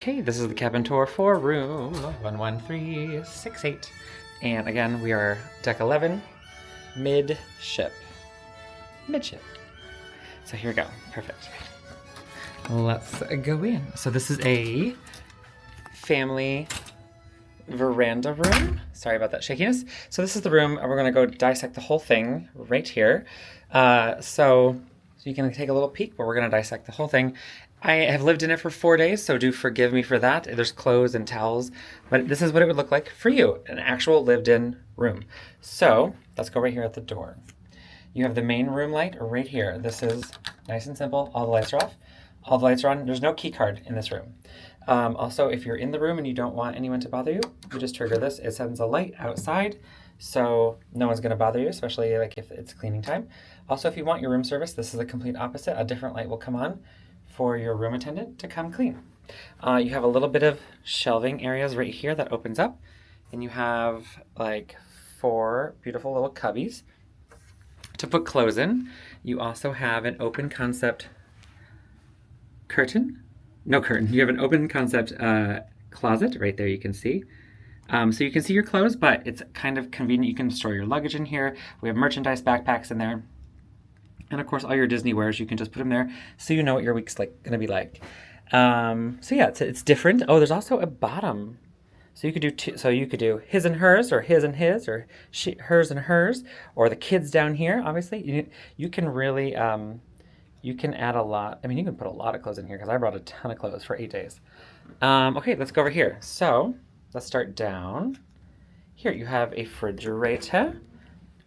Okay, this is the cabin tour for room 11368. And again, we are deck 11, midship. Midship. So here we go. Perfect. Let's go in. So this is a family veranda room. Sorry about that shakiness. So this is the room, and we're going to go dissect the whole thing right here. So you can take a little peek, but we're going to dissect the whole thing. I have lived in it for 4 days, so do forgive me for that. There's clothes and towels, but this is what it would look like for you, an actual lived-in room. So let's go right here at the door. You have the main room light right here. This is nice and simple. All the lights are off. All the lights are on. There's no key card in this room. Also, if you're in the room and you don't want anyone to bother you, you just trigger this. It sends a light outside, so no one's going to bother you, especially like if it's cleaning time. Also, if you want your room service, this is the complete opposite. A different light will come on for your room attendant to come clean. You have a little bit of shelving areas right here that opens up, and you have like 4 beautiful little cubbies to put clothes in. You also have an open concept curtain. No curtain. You have an open concept closet right there, you can see. So you can see your clothes, but it's kind of convenient. You can store your luggage in here. We have merchandise backpacks in there. And of course, all your Disney wares, you can just put them there so you know what your week's like going to be like. So yeah, it's different. Oh, there's also a bottom. So you could do you could do his and hers, or his and his, or hers and hers, or the kids down here. Obviously, you can really you can add a lot. I mean, you can put a lot of clothes in here because I brought a ton of clothes for 8 days. Okay, let's go over here. So let's start down. Here you have a refrigerator,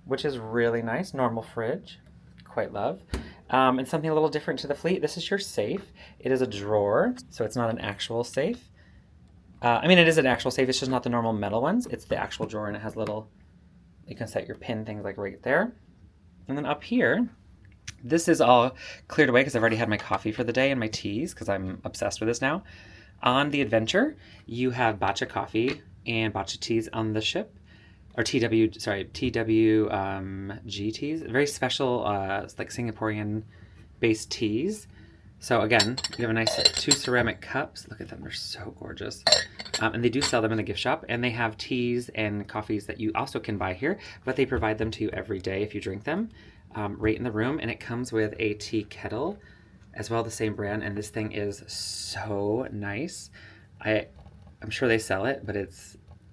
which is really nice. Normal fridge. Quite love. And something a little different to the fleet. This is your safe. It is a drawer, so it's not an actual safe. I mean, it is an actual safe. It's just not the normal metal ones. It's the actual drawer, and it has little, you can set your pin things like right there. And then up here, this is all cleared away because I've already had my coffee for the day and my teas because I'm obsessed with this now. On the Adventure, you have matcha coffee and matcha teas on the ship. Or TWG teas, very special, like Singaporean-based teas. So again, you have a nice 2 ceramic cups. Look at them, they're so gorgeous. And they do sell them in the gift shop, and they have teas and coffees that you also can buy here, but they provide them to you every day if you drink them, right in the room. And it comes with a tea kettle as well, the same brand, and this thing is so nice. I'm sure they sell it, but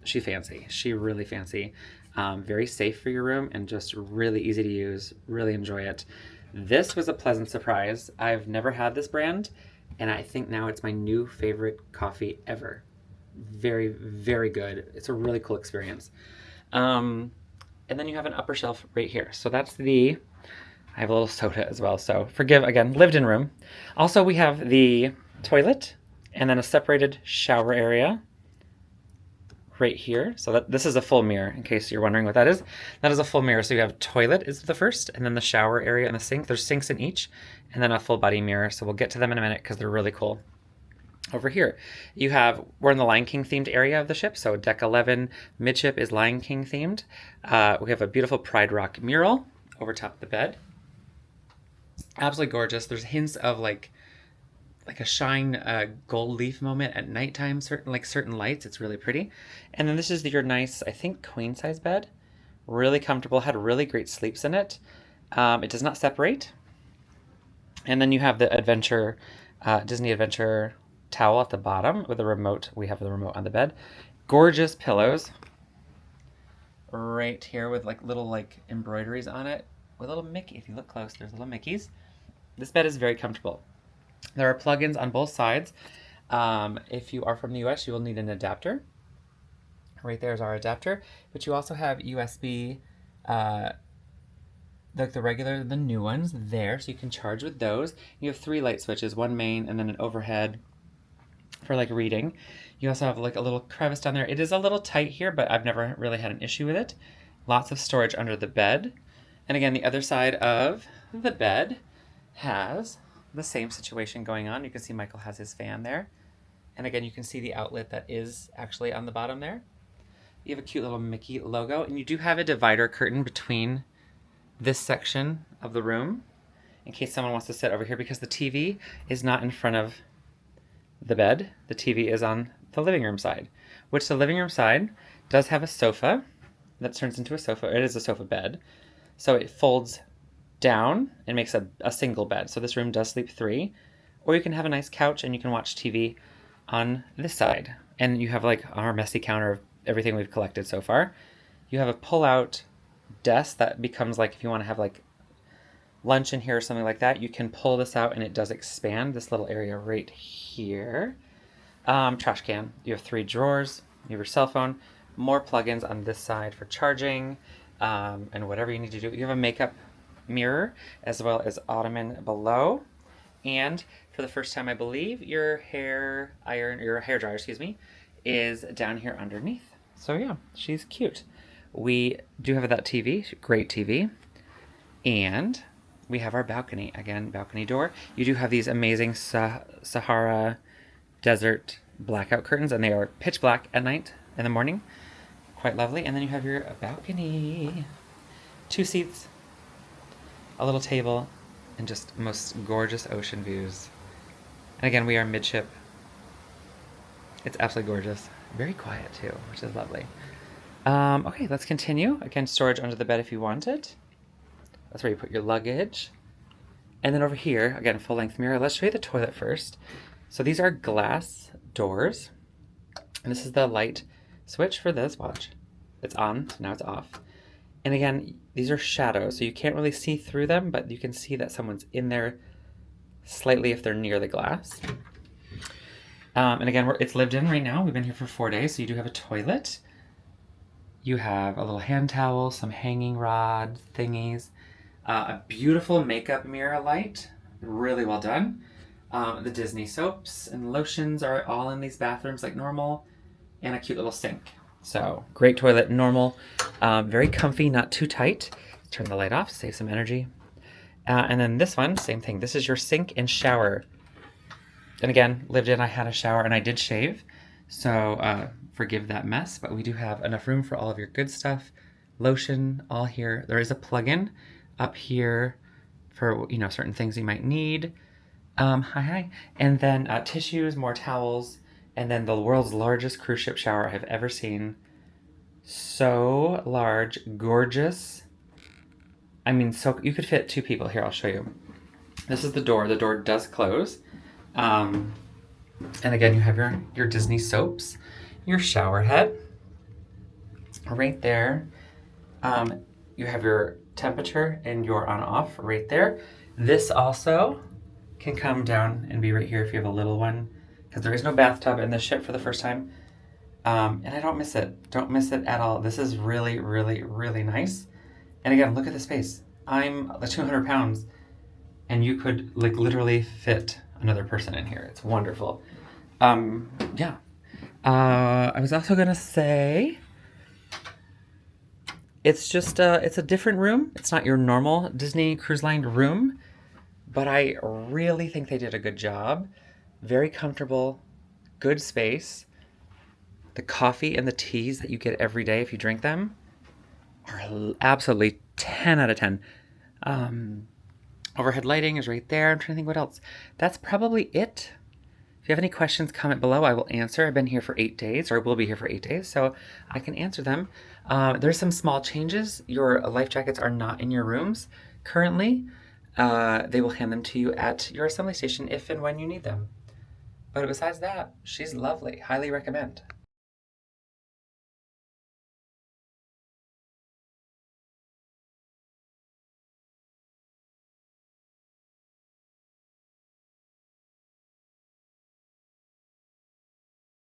she's fancy. She really fancy. Very safe for your room and just really easy to use. Really enjoy it. This was a pleasant surprise. I've never had this brand, and I think now it's my new favorite coffee ever. Very, very good. It's a really cool experience. And then you have an upper shelf right here. So that's I have a little soda as well. So forgive, again, lived in room. Also, we have the toilet and then a separated shower area right here. So this is a full mirror, in case you're wondering what that is. That is a full mirror. So you have toilet is the first, and then the shower area and the sink. There's sinks in each, and then a full body mirror. So we'll get to them in a minute because they're really cool. Over here, we're in the Lion King themed area of the ship. So deck 11 midship is Lion King themed. We have a beautiful Pride Rock mural over top of the bed. Absolutely gorgeous. There's hints of like a shine gold leaf moment at nighttime, certain lights. It's really pretty. And then this is your nice, I think, queen size bed. Really comfortable, had really great sleeps in it. It does not separate. And then you have the Disney Adventure towel at the bottom with the remote. We have the remote on the bed. Gorgeous pillows right here with like little like embroideries on it. With a little Mickey, if you look close, there's little Mickeys. This bed is very comfortable. There are plugins on both sides. If you are from the US, you will need an adapter. Right there is our adapter. But you also have USB, like the new ones there, so you can charge with those. You have 3 light switches, 1 main and then an overhead for like reading. You also have like a little crevice down there. It is a little tight here, but I've never really had an issue with it. Lots of storage under the bed. And again, the other side of the bed has the same situation going on. You can see Michael has his fan there. And again, you can see the outlet that is actually on the bottom there. You have a cute little Mickey logo, and you do have a divider curtain between this section of the room in case someone wants to sit over here, because the TV is not in front of the bed, the TV is on the living room side, which the living room side does have a sofa that turns into a sofa. It is a sofa bed. So it folds down and makes a single bed. So this room does sleep 3. Or you can have a nice couch and you can watch TV on this side. And you have like our messy counter of everything we've collected so far. You have a pull-out desk that becomes like, if you want to have like lunch in here or something like that, you can pull this out and it does expand this little area right here. Trash can. You have 3 drawers. You have your cell phone. More plugins on this side for charging and whatever you need to do. You have a makeup mirror as well as ottoman below. And for the first time, I believe, your hair dryer, excuse me, is down here underneath. So yeah, she's cute. We do have that TV, great TV. And we have our balcony, again, balcony door. You do have these amazing Sahara desert blackout curtains, and they are pitch black at night, in the morning. Quite lovely. And then you have your balcony. 2 seats, a little table, and just most gorgeous ocean views. And again, we are midship. It's absolutely gorgeous. Very quiet too, which is lovely. Okay, let's continue. Again, storage under the bed if you want it. That's where you put your luggage. And then over here, again, full-length mirror. Let's show you the toilet first. So these are glass doors. And this is the light switch for this. Watch. It's on, so now it's off. And again, these are shadows, so you can't really see through them, but you can see that someone's in there slightly if they're near the glass. And again, it's lived in right now. We've been here for 4 days, so you do have a toilet. You have a little hand towel, some hanging rod thingies, a beautiful makeup mirror light, really well done. The Disney soaps and lotions are all in these bathrooms like normal, and a cute little sink. So great toilet, normal, very comfy, not too tight. Turn the light off, save some energy. And then this one, same thing. This is your sink and shower. And again, lived in, I had a shower and I did shave. So forgive that mess, but we do have enough room for all of your good stuff. Lotion, all here. There is a plug-in up here for, you know, certain things you might need. Hi. And then tissues, more towels. And then the world's largest cruise ship shower I've ever seen. So large, gorgeous. I mean, so you could fit 2 people. Here, I'll show you. This is the door. The door does close. And again, you have your Disney soaps, your shower head. Right there. You have your temperature and your on-off right there. This also can come down and be right here if you have a little one, because there is no bathtub in this ship for the first time. And I don't miss it. Don't miss it at all. This is really, really, really nice. And again, look at the space. I'm like 200 pounds, and you could like literally fit another person in here. It's wonderful. Yeah. I was also gonna say, it's just it's a different room. It's not your normal Disney Cruise Line room, but I really think they did a good job. Very comfortable, good space. The coffee and the teas that you get every day if you drink them are absolutely 10 out of 10. Overhead lighting is right there. I'm trying to think what else. That's probably it. If you have any questions, comment below. I will answer. I've been here for 8 days, or will be here for 8 days, so I can answer them. There's some small changes. Your life jackets are not in your rooms currently. They will hand them to you at your assembly station if and when you need them. But besides that, she's lovely. Highly recommend.